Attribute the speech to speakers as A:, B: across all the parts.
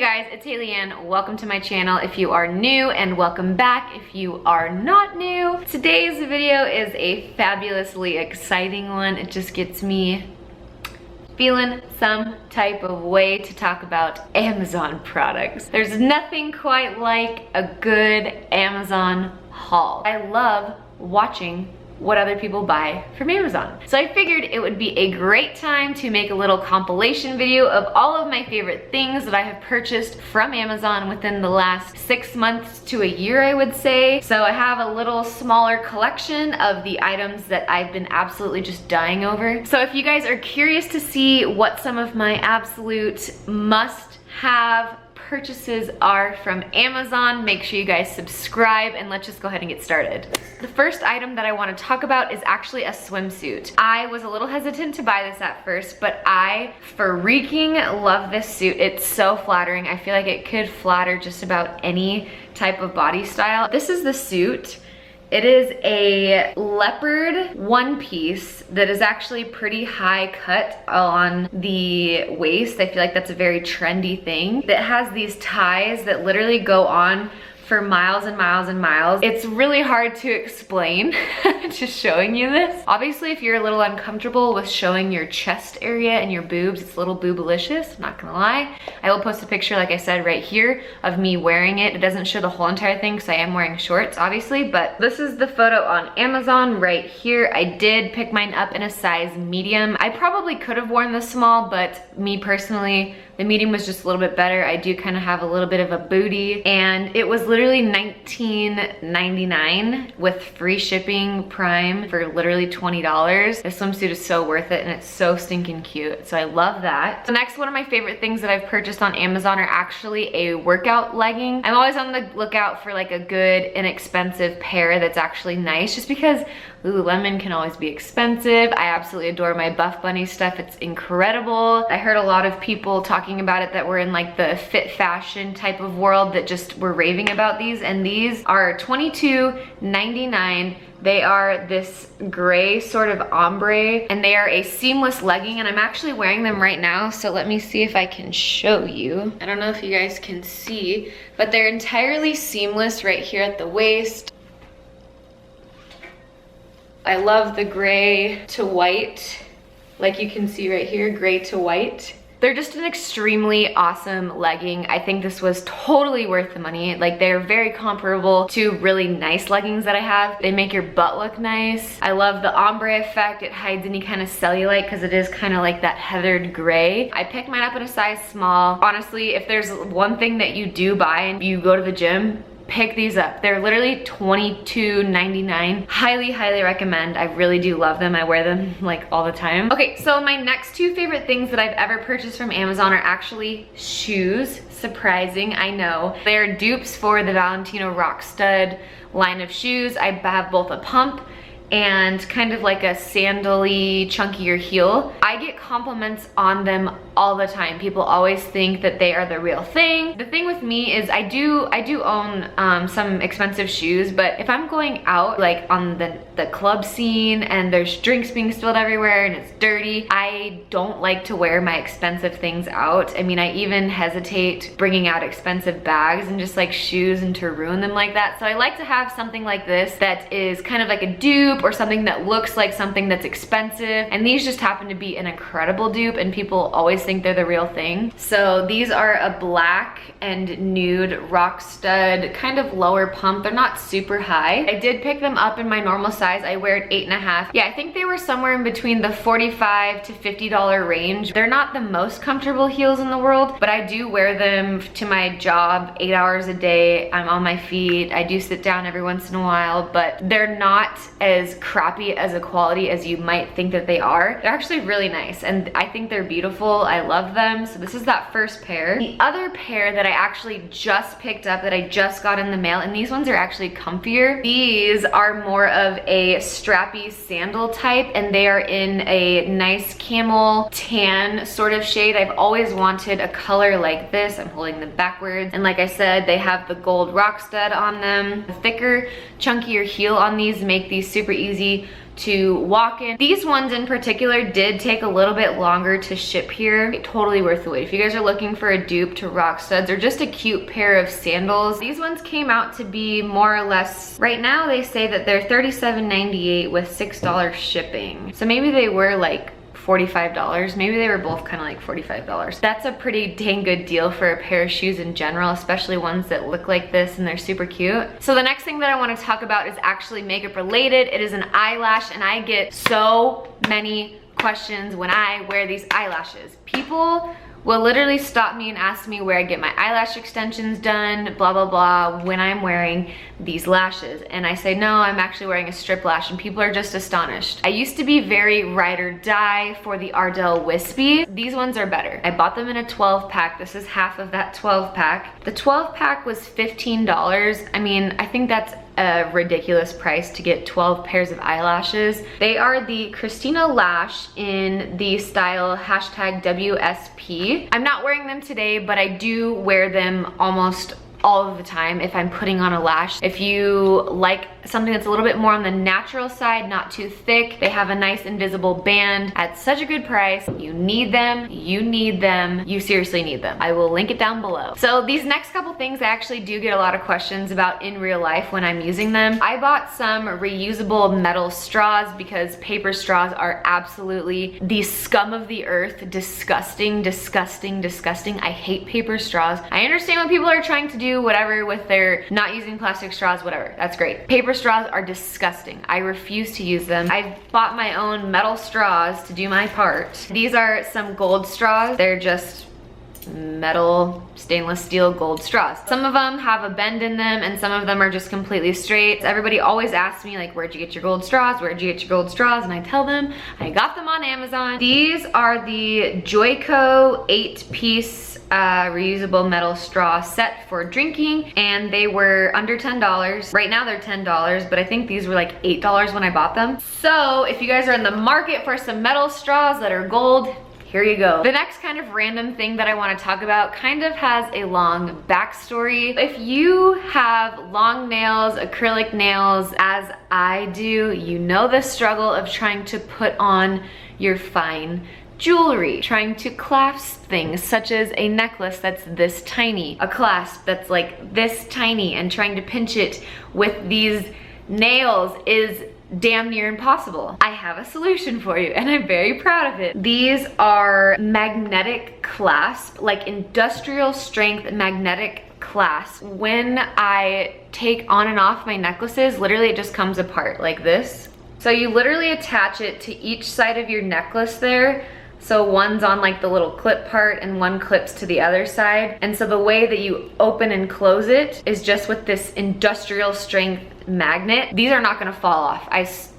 A: Hey guys, it's Hallie Anne. Welcome to my channel if you are new, and welcome back if you are not new. Today's video is a fabulously exciting one. It just gets me feeling some type of way to talk about Amazon products. There's nothing quite like a good Amazon haul. I love watching what other people buy from Amazon. So I figured it would be a great time to make a little compilation video of all of my favorite things that I have purchased from Amazon within the last 6 months to a year, I would say. So I have a little smaller collection of the items that I've been absolutely just dying over. So if you guys are curious to see what some of my absolute must-have purchases are from Amazon, make sure you guys subscribe, and let's just go ahead and get started. The first item that I want to talk about is actually a swimsuit. I was a little hesitant to buy this at first, but I freaking love this suit. It's so flattering. I feel like it could flatter just about any type of body style. This is the suit. It is a leopard one piece that is actually pretty high cut on the waist. I feel like that's a very trendy thing. That has these ties that literally go on for miles and miles and miles. It's really hard to explain just showing you this. Obviously, if you're a little uncomfortable with showing your chest area and your boobs, it's a little boobalicious, not gonna lie. I will post a picture, like I said, right here of me wearing it. It doesn't show the whole entire thing because I am wearing shorts, obviously, but this is the photo on Amazon right here. I did pick mine up in a size medium. I probably could have worn the small, but me personally, the medium was just a little bit better. I do kind of have a little bit of a booty, and it was literally $19.99 with free shipping Prime for literally $20. This swimsuit is so worth it, and it's so stinking cute, so I love that. The next one of my favorite things that I've purchased on Amazon are actually a workout legging. I'm always on the lookout for like a good, inexpensive pair that's actually nice, just because Lululemon can always be expensive. I absolutely adore my Buff Bunny stuff. It's incredible. I heard a lot of people talking about it that were in like the fit fashion type of world that just were raving about these, and these are $22.99. They are this gray sort of ombre, and they are a seamless legging, and I'm actually wearing them right now, so let me see if I can show you. I don't know if you guys can see, but they're entirely seamless right here at the waist. I love the gray to white, like you can see right here, gray to white. They're just an extremely awesome legging. I think this was totally worth the money. Like, they're very comparable to really nice leggings that I have. They make your butt look nice. I love the ombre effect. It hides any kind of cellulite because it is kind of like that heathered gray. I picked mine up in a size small. Honestly, if there's one thing that you do buy and you go to the gym, pick these up. They're literally $22.99. Highly, highly recommend. I really do love them. I wear them like all the time. Okay, so my next two favorite things that I've ever purchased from Amazon are actually shoes. Surprising, I know. They're dupes for the Valentino Rock Stud line of shoes. I have both a pump and kind of like a sandally, chunkier heel. I get compliments on them all the time. People always think that they are the real thing. The thing with me is I do own some expensive shoes, but if I'm going out like on the club scene and there's drinks being spilled everywhere and it's dirty, I don't like to wear my expensive things out. I mean, I even hesitate bringing out expensive bags and just like shoes and to ruin them like that. So I like to have something like this that is kind of like a dupe or something that looks like something that's expensive, and these just happen to be an incredible dupe, and people always think they're the real thing. So these are a black and nude rock stud, kind of lower pump. They're not super high. I did pick them up in my normal size. I wear it 8.5. Yeah, I think they were somewhere in between the $45 to $50 range. They're not the most comfortable heels in the world, but I do wear them to my job 8 hours a day. I'm on my feet. I do sit down every once in a while, but they're not as crappy as a quality as you might think that they are. They're actually really nice, and I think they're beautiful. I love them. So this is that first pair. The other pair that I actually just picked up, that I just got in the mail, and these ones are actually comfier. These are more of a strappy sandal type, and they are in a nice camel tan sort of shade. I've always wanted a color like this. I'm holding them backwards, and like I said, they have the gold rock stud on them. The thicker, chunkier heel on these make these super easy to walk in. These ones in particular did take a little bit longer to ship here. Totally worth the wait. If you guys are looking for a dupe to rock studs or just a cute pair of sandals, these ones came out to be more or less, right now they say that they're $37.98 with $6 shipping. So maybe they were like $45. Maybe they were both kind of like $45. That's a pretty dang good deal for a pair of shoes in general, especially ones that look like this and they're super cute. So the next thing that I want to talk about is actually makeup related. It is an eyelash, and I get so many questions when I wear these eyelashes. People will literally stop me and ask me where I get my eyelash extensions done, blah, blah, blah, when I'm wearing these lashes. And I say, no, I'm actually wearing a strip lash, and people are just astonished. I used to be very ride or die for the Ardell Wispie. These ones are better. I bought them in a 12 pack. This is half of that 12 pack. The 12 pack was $15. I mean, I think that's a ridiculous price to get 12 pairs of eyelashes. They are the Cristina lash in the style #WSP. I'm not wearing them today, but I do wear them almost all of the time if I'm putting on a lash. If you like something that's a little bit more on the natural side, not too thick, they have a nice invisible band at such a good price. You need them, you need them, you seriously need them. I will link it down below. So these next couple things I actually do get a lot of questions about in real life when I'm using them. I bought some reusable metal straws because paper straws are absolutely the scum of the earth. Disgusting, disgusting, disgusting. I hate paper straws. I understand what people are trying to do, whatever, with their not using plastic straws, whatever, that's great. Paper straws are disgusting. I refuse to use them. I bought my own metal straws to do my part. These are some gold straws. They're just metal, stainless steel, gold straws. Some of them have a bend in them and some of them are just completely straight. Everybody always asks me like, where'd you get your gold straws? Where'd you get your gold straws? And I tell them I got them on Amazon. These are the xoxo 8-piece reusable metal straw set for drinking, and they were under $10. Right now they're $10, but I think these were like $8 when I bought them. So if you guys are in the market for some metal straws that are gold, here you go. The next kind of random thing that I want to talk about kind of has a long backstory. If you have long nails, acrylic nails, as I do, you know the struggle of trying to put on your fine jewelry, trying to clasp things such as a necklace that's this tiny, a clasp that's like this tiny, and trying to pinch it with these nails is damn near impossible. I have a solution for you and I'm very proud of it. These are magnetic clasp, like industrial strength magnetic clasp. When I take on and off my necklaces, literally it just comes apart like this. So you literally attach it to each side of your necklace there. So one's on like the little clip part and one clips to the other side. And so the way that you open and close it is just with this industrial strength magnet. These are not gonna fall off.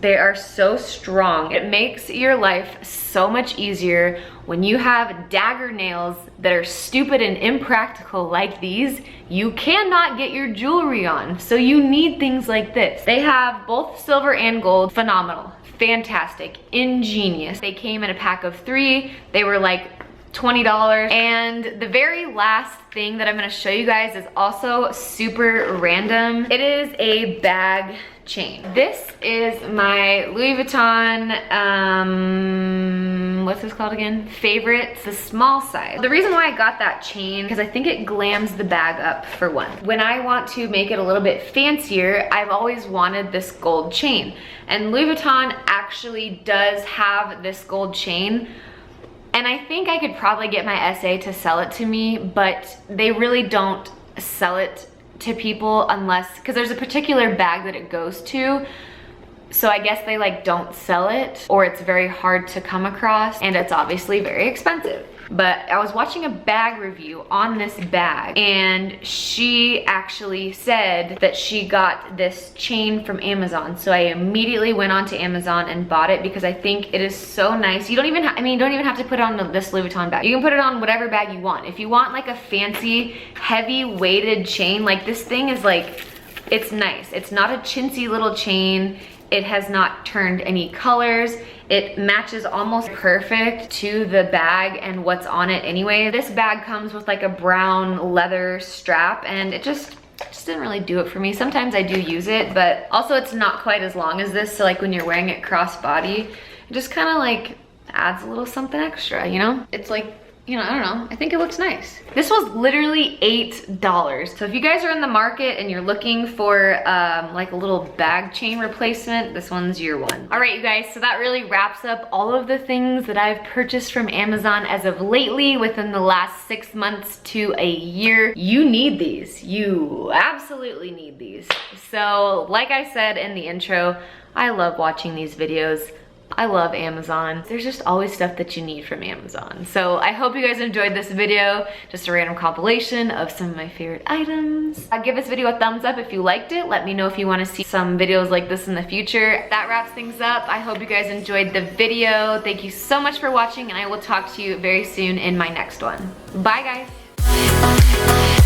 A: They are so strong. It makes your life so much easier when you have dagger nails that are stupid and impractical like these. You cannot get your jewelry on, so you need things like this. They have both silver and gold. Phenomenal, fantastic, ingenious. They came in a pack of 3. They were like $20. And the very last thing that I'm gonna show you guys is also super random. It is a bag chain. This is my Louis Vuitton, what's this called again? Favorite. It's the small size. The reason why I got that chain, because I think it glams the bag up for one. When I want to make it a little bit fancier, I've always wanted this gold chain. And Louis Vuitton actually does have this gold chain. And I think I could probably get my SA to sell it to me, but they really don't sell it to people unless, because there's a particular bag that it goes to. So I guess they like don't sell it, or it's very hard to come across, and it's obviously very expensive. But I was watching a bag review on this bag, and she actually said that she got this chain from Amazon. So I immediately went onto Amazon and bought it because I think it is so nice. You don't even you don't even have to put it on this Louis Vuitton bag. You can put it on whatever bag you want. If you want like a fancy, heavy weighted chain, like this thing is like, it's nice. It's not a chintzy little chain. It has not turned any colors. It matches almost perfect to the bag and what's on it anyway. This bag comes with like a brown leather strap, and it just, just didn't really do it for me. Sometimes I do use it, but also it's not quite as long as this. So like when you're wearing it crossbody, it just kind of like adds a little something extra, you know? It's like, you know, I don't know. I think it looks nice. This was literally $8. So if you guys are in the market and you're looking for like a little bag chain replacement, this one's your one. All right, you guys, so that really wraps up all of the things that I've purchased from Amazon as of lately within the last 6 months to a year. You need these. You absolutely need these. So like I said in the intro, I love watching these videos. I love Amazon. There's just always stuff that you need from Amazon. So I hope you guys enjoyed this video. Just a random compilation of some of my favorite items. Give this video a thumbs up if you liked it. Let me know if you want to see some videos like this in the future. That wraps things up. I hope you guys enjoyed the video. Thank you so much for watching, and I will talk to you very soon in my next one. Bye, guys.